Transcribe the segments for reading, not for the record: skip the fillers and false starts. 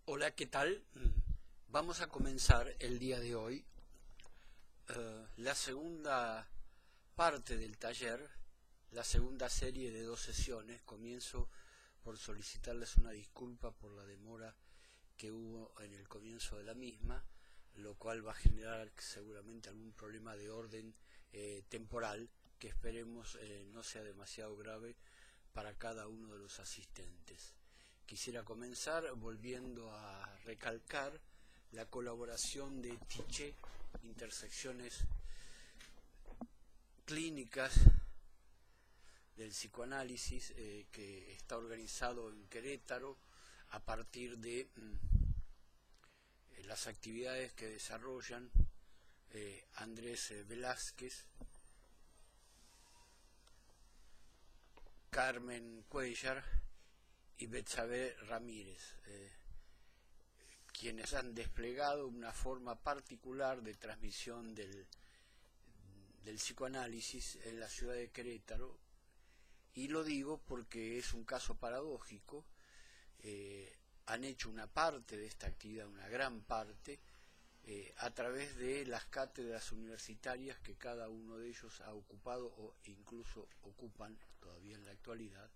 Hola, ¿qué tal? Vamos a comenzar el día de hoy la segunda parte del taller, la segunda serie de 2 sesiones. Comienzo por solicitarles una disculpa por la demora que hubo en el comienzo de la misma, lo cual va a generar seguramente algún problema de orden temporal que esperemos no sea demasiado grave para cada uno de los asistentes. Quisiera comenzar volviendo a recalcar la colaboración de Tiché, Intersecciones Clínicas del Psicoanálisis, que está organizado en Querétaro a partir de las actividades que desarrollan Andrés Velázquez, Carmen Cuellar y Betsabe Ramírez, quienes han desplegado una forma particular de transmisión del psicoanálisis en la ciudad de Querétaro, y lo digo porque es un caso paradójico. Han hecho una parte de esta actividad, una gran parte, a través de las cátedras universitarias que cada uno de ellos ha ocupado o incluso ocupan todavía en la actualidad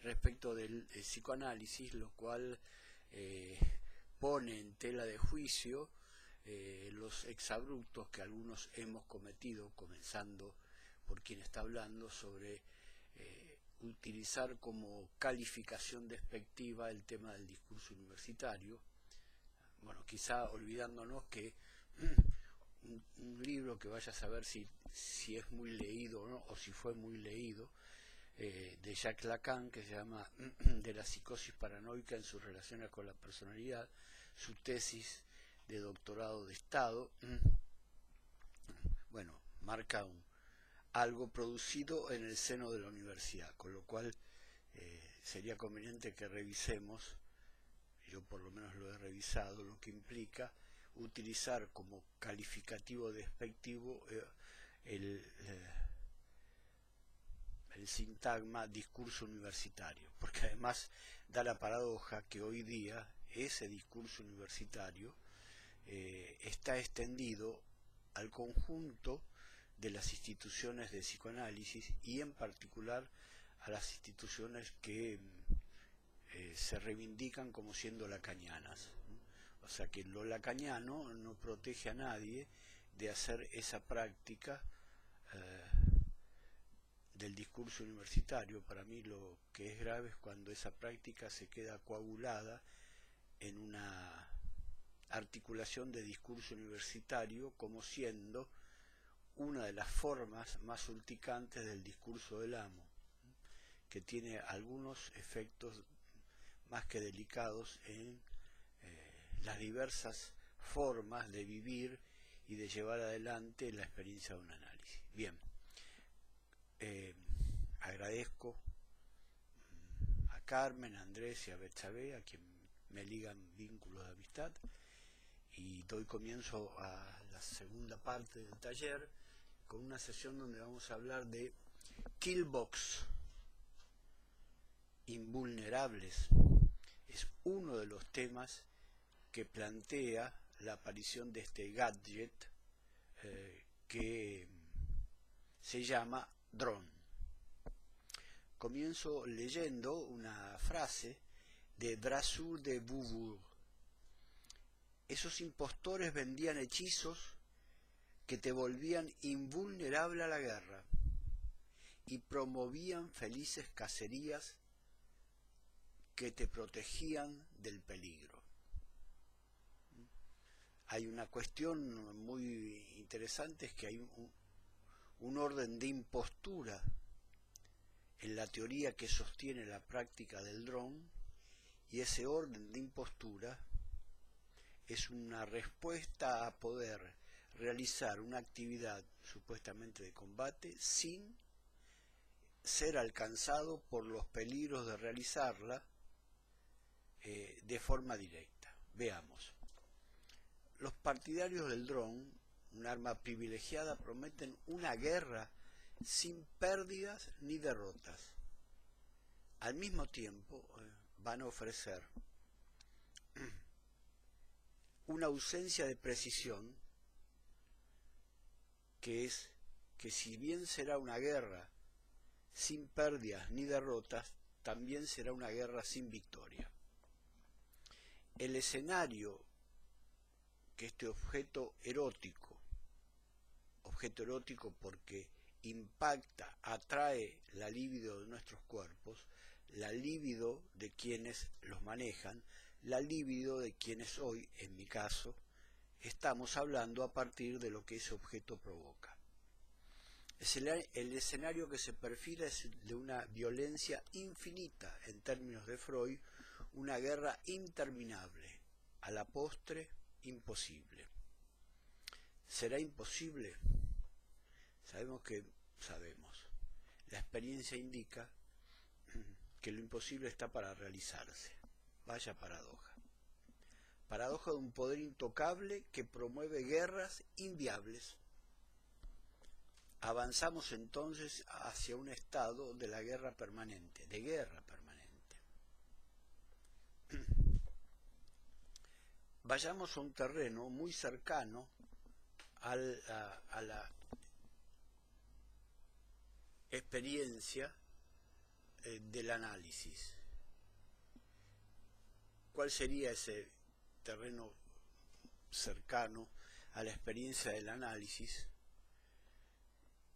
respecto del psicoanálisis, lo cual pone en tela de juicio los exabruptos que algunos hemos cometido, comenzando por quien está hablando, sobre utilizar como calificación despectiva el tema del discurso universitario. Bueno, quizá olvidándonos que un libro que vaya a saber si es muy leído o no, o si fue muy leído, de Jacques Lacan, que se llama De la psicosis paranoica en sus relaciones con la personalidad, su tesis de doctorado de Estado, bueno, marca algo producido en el seno de la universidad, con lo cual sería conveniente que revisemos, yo por lo menos lo he revisado, lo que implica utilizar como calificativo despectivo el sintagma discurso universitario, porque además da la paradoja que hoy día ese discurso universitario está extendido al conjunto de las instituciones de psicoanálisis y en particular a las instituciones que se reivindican como siendo lacanianas. O sea que lo lacaniano no protege a nadie de hacer esa práctica del discurso universitario. Para mí lo que es grave es cuando esa práctica se queda coagulada en una articulación de discurso universitario como siendo una de las formas más urticantes del discurso del amo, que tiene algunos efectos más que delicados en las diversas formas de vivir y de llevar adelante la experiencia de un análisis. Bien, agradezco a Carmen, a Andrés y a Betsabe, a quien me ligan vínculos de amistad, y doy comienzo a la segunda parte del taller con una sesión donde vamos a hablar de Killbox, invulnerables. Es uno de los temas que plantea la aparición de este gadget que se llama dron. Comienzo leyendo una frase de Brasseur de Beauvoir. Esos impostores vendían hechizos que te volvían invulnerable a la guerra y promovían felices cacerías que te protegían del peligro. Hay una cuestión muy interesante, es que hay un orden de impostura en la teoría que sostiene la práctica del dron, y ese orden de impostura es una respuesta a poder realizar una actividad supuestamente de combate sin ser alcanzado por los peligros de realizarla de forma directa. Veamos. Los partidarios del dron, un arma privilegiada, prometen una guerra sin pérdidas ni derrotas. Al mismo tiempo van a ofrecer una ausencia de precisión, que es que si bien será una guerra sin pérdidas ni derrotas, también será una guerra sin victoria. El escenario que este objeto erótico porque impacta, atrae la libido de nuestros cuerpos, la libido de quienes los manejan, la libido de quienes hoy, en mi caso, estamos hablando a partir de lo que ese objeto provoca. El escenario que se perfila es de una violencia infinita, en términos de Freud, una guerra interminable, a la postre imposible. ¿Será imposible? Sabemos. La experiencia indica que lo imposible está para realizarse. Vaya paradoja. Paradoja de un poder intocable que promueve guerras inviables. Avanzamos entonces hacia un estado de la guerra permanente, de guerra permanente. Vayamos a un terreno muy cercano a la experiencia del análisis. ¿Cuál sería ese terreno cercano a la experiencia del análisis?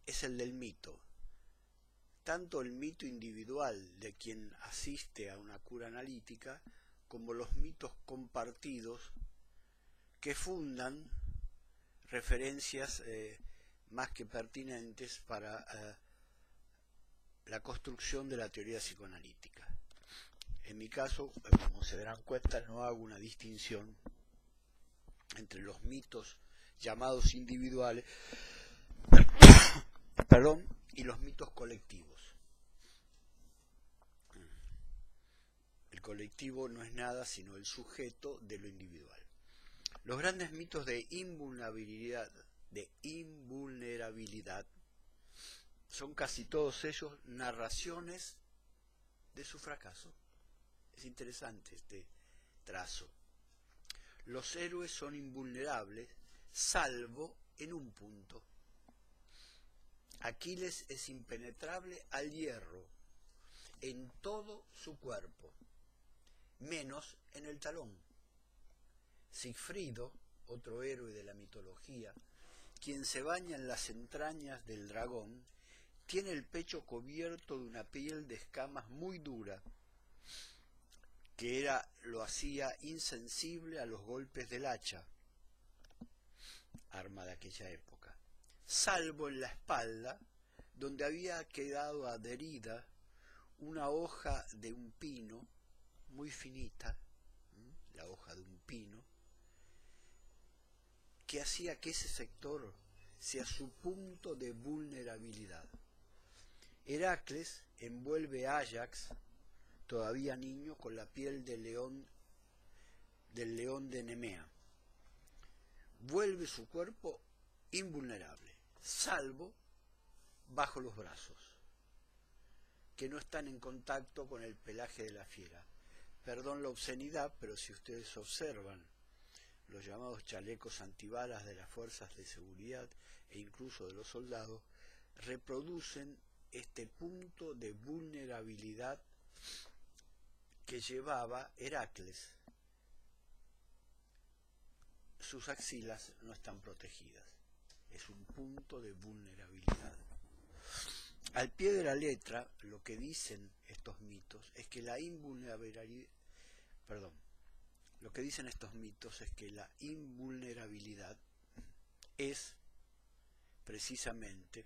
Es el del mito. Tanto el mito individual de quien asiste a una cura analítica, como los mitos compartidos que fundan referencias más que pertinentes para la construcción de la teoría psicoanalítica. En mi caso, como se darán cuenta, no hago una distinción entre los mitos llamados individuales y los mitos colectivos. El colectivo no es nada sino el sujeto de lo individual. Los grandes mitos de invulnerabilidad son casi todos ellos narraciones de su fracaso. Es interesante este trazo. Los héroes son invulnerables, salvo en un punto. Aquiles es impenetrable al hierro en todo su cuerpo, menos en el talón. Sigfrido, otro héroe de la mitología, quien se baña en las entrañas del dragón, tiene el pecho cubierto de una piel de escamas muy dura, que lo hacía insensible a los golpes del hacha, arma de aquella época, salvo en la espalda, donde había quedado adherida una hoja de un pino, muy finita, la hoja de un pino, que hacía que ese sector sea su punto de vulnerabilidad. Heracles envuelve a Áyax, todavía niño, con la piel del león de Nemea. Vuelve su cuerpo invulnerable, salvo bajo los brazos, que no están en contacto con el pelaje de la fiera. Perdón la obscenidad, pero si ustedes observan los llamados chalecos antibalas de las fuerzas de seguridad e incluso de los soldados, reproducen este punto de vulnerabilidad que llevaba Heracles. Sus axilas no están protegidas. Es un punto de vulnerabilidad. Al pie de la letra, lo que dicen estos mitos es que la invulnerabilidad, es precisamente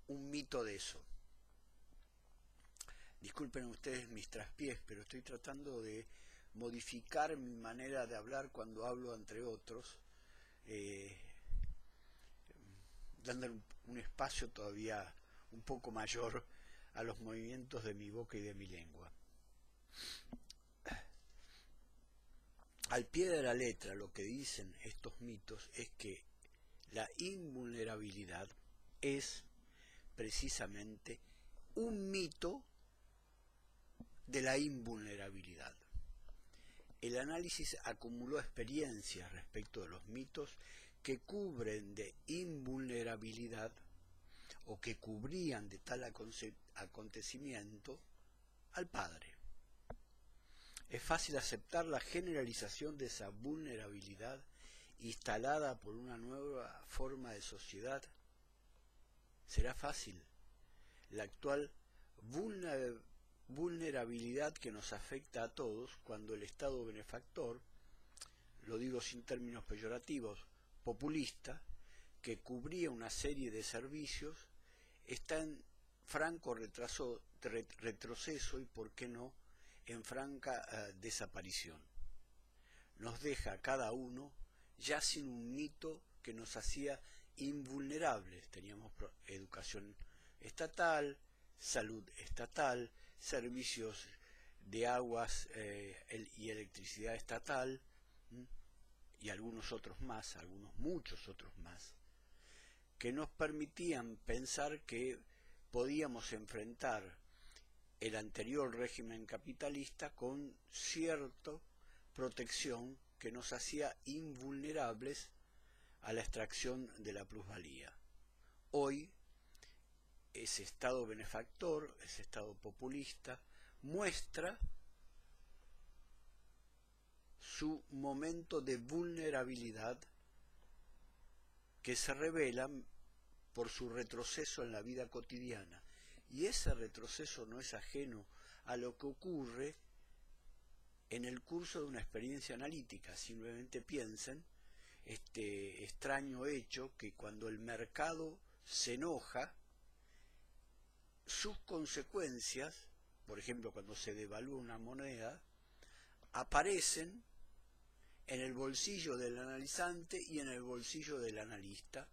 un mito de eso. Disculpen ustedes mis traspiés, pero estoy tratando de modificar mi manera de hablar cuando hablo entre otros, dándole un espacio todavía un poco mayor a los movimientos de mi boca y de mi lengua. Al pie de la letra, lo que dicen estos mitos es que la invulnerabilidad es precisamente un mito de la invulnerabilidad. el análisis acumuló experiencias respecto de los mitos que cubren de invulnerabilidad o que cubrían de tal acontecimiento al padre. Es fácil aceptar la generalización de esa vulnerabilidad instalada por una nueva forma de sociedad. ¿Será fácil? La actual vulnerabilidad que nos afecta a todos cuando el Estado benefactor, lo digo sin términos peyorativos, populista, que cubría una serie de servicios, está en franco retroceso y, por qué no, en franca desaparición. Nos deja a cada uno ya sin un mito que nos hacía invulnerables. Teníamos educación estatal, salud estatal, servicios de aguas y electricidad estatal, y algunos otros más, muchos otros más, que nos permitían pensar que podíamos enfrentar el anterior régimen capitalista con cierta protección que nos hacía invulnerables a la extracción de la plusvalía. Hoy, ese Estado benefactor, ese Estado populista, muestra su momento de vulnerabilidad que se revela por su retroceso en la vida cotidiana. Y ese retroceso no es ajeno a lo que ocurre en el curso de una experiencia analítica. Simplemente piensen este extraño hecho que cuando el mercado se enoja, sus consecuencias, por ejemplo cuando se devalúa una moneda, aparecen en el bolsillo del analizante y en el bolsillo del analista,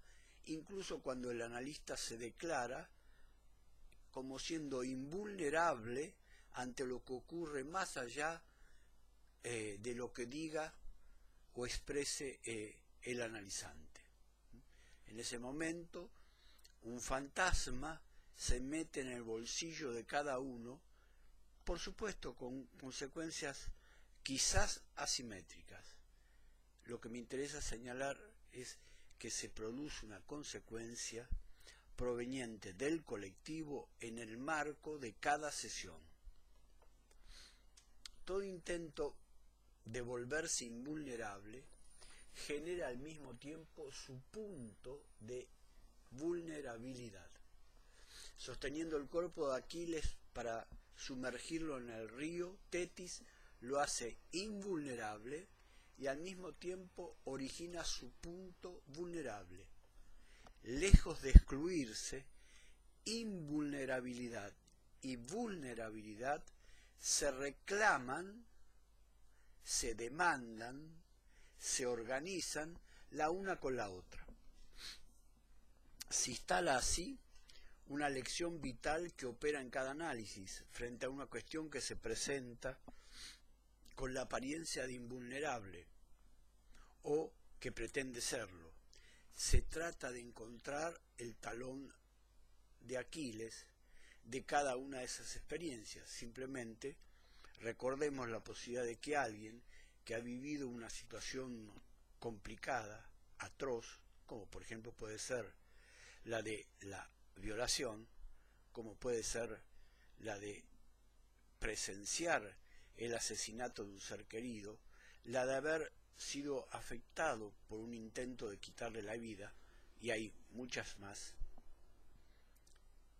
incluso cuando el analista se declara como siendo invulnerable ante lo que ocurre más allá de lo que diga o exprese el analizante. En ese momento, un fantasma se mete en el bolsillo de cada uno, por supuesto con consecuencias quizás asimétricas. Lo que me interesa señalar es que se produce una consecuencia proveniente del colectivo en el marco de cada sesión. Todo intento de volverse invulnerable genera al mismo tiempo su punto de vulnerabilidad. Sosteniendo el cuerpo de Aquiles para sumergirlo en el río, Tetis lo hace invulnerable y al mismo tiempo origina su punto vulnerable. Lejos de excluirse, invulnerabilidad y vulnerabilidad se reclaman, se demandan, se organizan la una con la otra. Se instala así una lección vital que opera en cada análisis frente a una cuestión que se presenta con la apariencia de invulnerable o que pretende serlo. Se trata de encontrar el talón de Aquiles de cada una de esas experiencias. Simplemente recordemos la posibilidad de que alguien que ha vivido una situación complicada, atroz, como por ejemplo puede ser la de la violación, como puede ser la de presenciar el asesinato de un ser querido, la de haber sido afectado por un intento de quitarle la vida, y hay muchas más.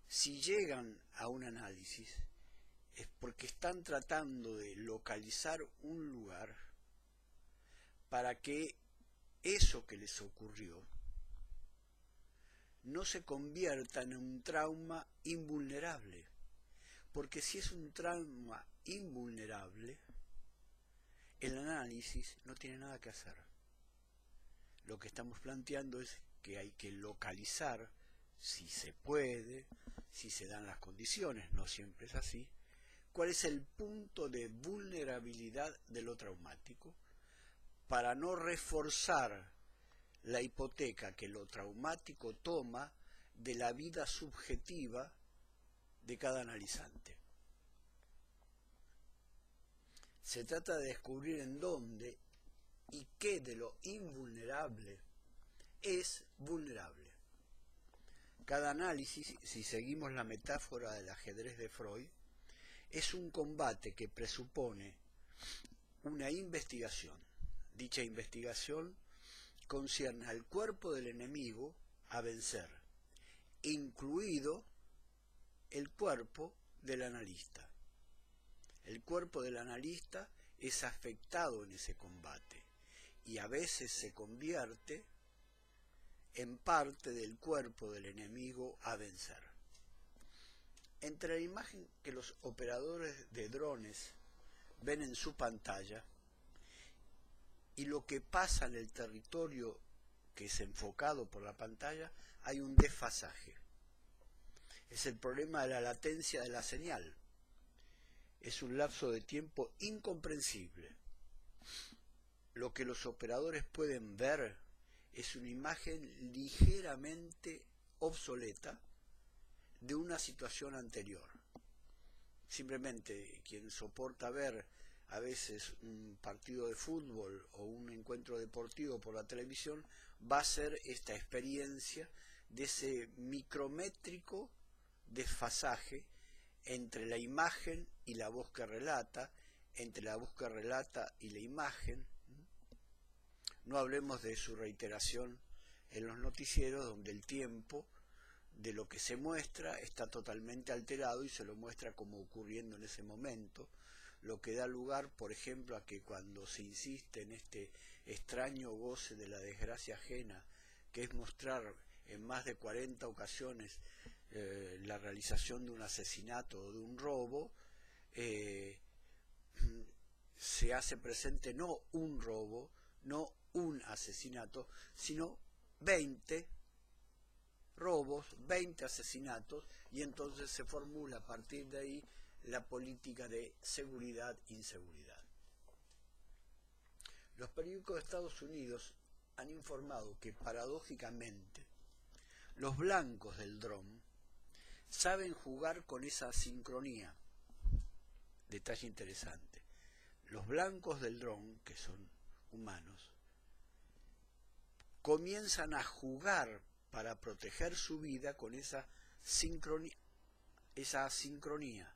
Si llegan a un análisis es porque están tratando de localizar un lugar para que eso que les ocurrió no se convierta en un trauma invulnerable, porque si es un trauma invulnerable, el análisis no tiene nada que hacer. Lo que estamos planteando es que hay que localizar, si se puede, si se dan las condiciones, no siempre es así, cuál es el punto de vulnerabilidad de lo traumático, para no reforzar la hipoteca que lo traumático toma de la vida subjetiva de cada analizante. Se trata de descubrir en dónde y qué de lo invulnerable es vulnerable. Cada análisis, si seguimos la metáfora del ajedrez de Freud, es un combate que presupone una investigación. Dicha investigación concierne al cuerpo del enemigo a vencer, incluido el cuerpo del analista. El cuerpo del analista es afectado en ese combate y a veces se convierte en parte del cuerpo del enemigo a vencer. Entre la imagen que los operadores de drones ven en su pantalla y lo que pasa en el territorio que es enfocado por la pantalla, hay un desfasaje. Es el problema de la latencia de la señal. Es un lapso de tiempo incomprensible. Lo que los operadores pueden ver es una imagen ligeramente obsoleta de una situación anterior. Simplemente quien soporta ver a veces un partido de fútbol o un encuentro deportivo por la televisión va a ser esta experiencia de ese micrométrico desfasaje entre la imagen y la voz que relata, entre la voz que relata y la imagen. No hablemos de su reiteración en los noticieros, donde el tiempo de lo que se muestra está totalmente alterado y se lo muestra como ocurriendo en ese momento, lo que da lugar, por ejemplo, a que cuando se insiste en este extraño goce de la desgracia ajena, que es mostrar en más de 40 ocasiones la realización de un asesinato o de un robo, se hace presente no un robo, no un asesinato, sino 20 robos, 20 asesinatos, y entonces se formula a partir de ahí la política de seguridad-inseguridad. Los periódicos de Estados Unidos han informado que paradójicamente los blancos del dron saben jugar con esa sincronía. Detalle interesante. Los blancos del dron, que son humanos, comienzan a jugar para proteger su vida con esa asincronía,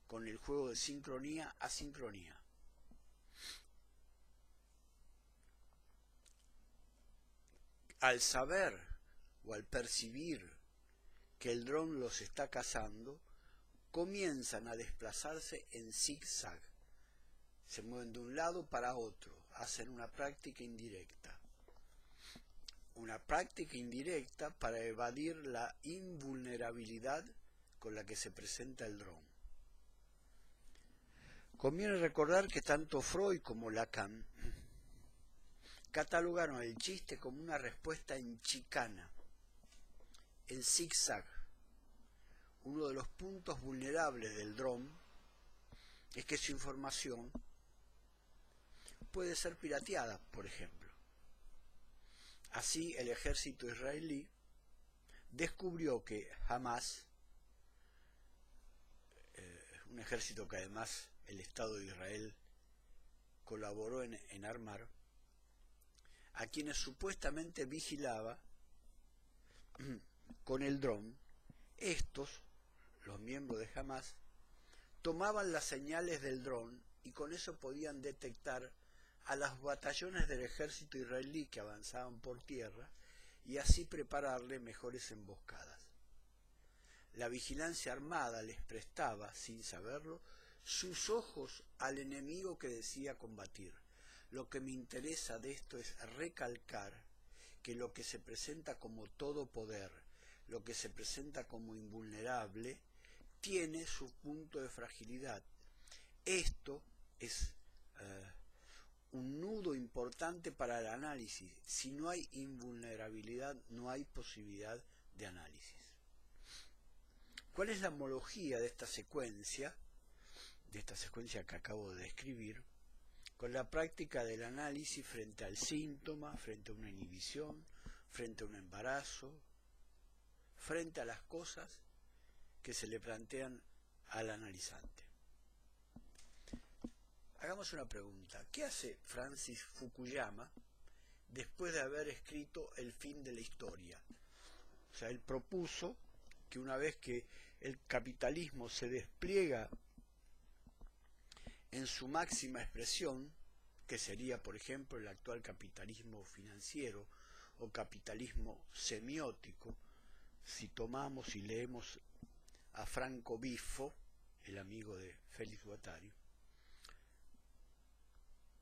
con el juego de sincronía-asincronía. Al saber o al percibir que el dron los está cazando, comienzan a desplazarse en zigzag. Se mueven de un lado para otro, hacen una práctica indirecta. Una práctica indirecta para evadir la invulnerabilidad con la que se presenta el dron. Conviene recordar que tanto Freud como Lacan catalogaron el chiste como una respuesta en chicana, en zigzag. Uno de los puntos vulnerables del dron es que su información puede ser pirateada, por ejemplo. Así, el ejército israelí descubrió que Hamas, un ejército que además el Estado de Israel colaboró en armar, a quienes supuestamente vigilaba con el dron, estos, los miembros de Hamas, tomaban las señales del dron y con eso podían detectar a los batallones del ejército israelí que avanzaban por tierra y así prepararle mejores emboscadas. La vigilancia armada les prestaba, sin saberlo, sus ojos al enemigo que decía combatir. Lo que me interesa de esto es recalcar que lo que se presenta como todo poder, lo que se presenta como invulnerable, tiene su punto de fragilidad. Esto es un nudo importante para el análisis. Si no hay invulnerabilidad, no hay posibilidad de análisis. ¿Cuál es la homología de esta secuencia que acabo de describir, con la práctica del análisis frente al síntoma, frente a una inhibición, frente a un embarazo, frente a las cosas que se le plantean al analizante? hagamos una pregunta. ¿Qué hace Francis Fukuyama después de haber escrito El fin de la historia? O sea, él propuso que una vez que el capitalismo se despliega en su máxima expresión, que sería, por ejemplo, el actual capitalismo financiero o capitalismo semiótico, si tomamos y leemos a Franco Biffo, el amigo de Félix Guattari,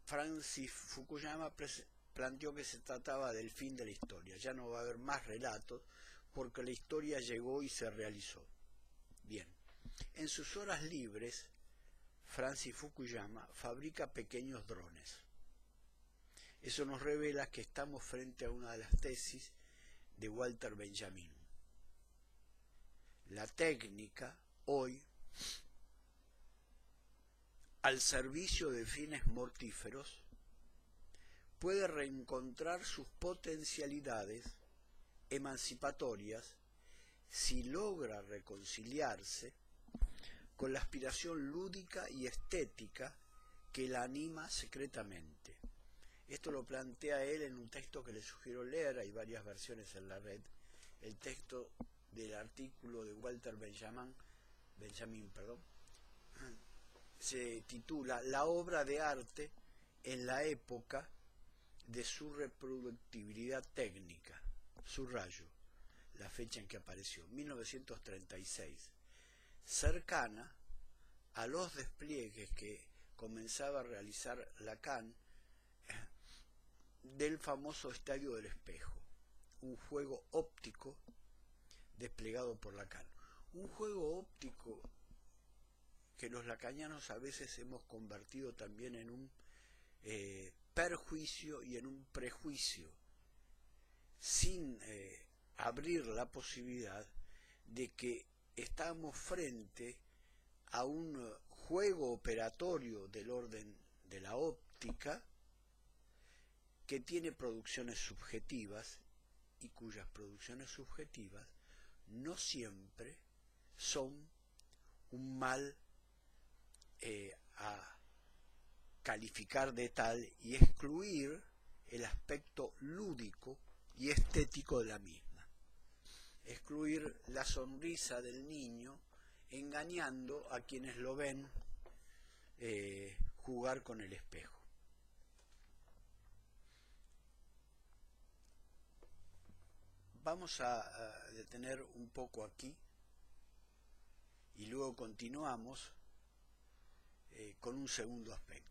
Francis Fukuyama planteó que se trataba del fin de la historia. Ya no va a haber más relatos porque la historia llegó y se realizó. Bien, en sus horas libres, Francis Fukuyama fabrica pequeños drones. Eso nos revela que estamos frente a una de las tesis de Walter Benjamin. La técnica, hoy, al servicio de fines mortíferos, puede reencontrar sus potencialidades emancipatorias si logra reconciliarse con la aspiración lúdica y estética que la anima secretamente. Esto lo plantea él en un texto que le sugiero leer, hay varias versiones en la red, el texto del artículo de Walter Benjamin, se titula La obra de arte en la época de su reproductibilidad técnica, subrayo la fecha en que apareció, 1936, cercana a los despliegues que comenzaba a realizar Lacan del famoso estadio del espejo, un juego óptico desplegado por Lacan. Un juego óptico que los lacanianos a veces hemos convertido también en un perjuicio y en un prejuicio, sin abrir la posibilidad de que estamos frente a un juego operatorio del orden de la óptica que tiene producciones subjetivas y cuyas producciones subjetivas no siempre son un mal a calificar de tal y excluir el aspecto lúdico y estético de la misma. Excluir la sonrisa del niño engañando a quienes lo ven jugar con el espejo. Vamos a detener un poco aquí y luego continuamos con un segundo aspecto.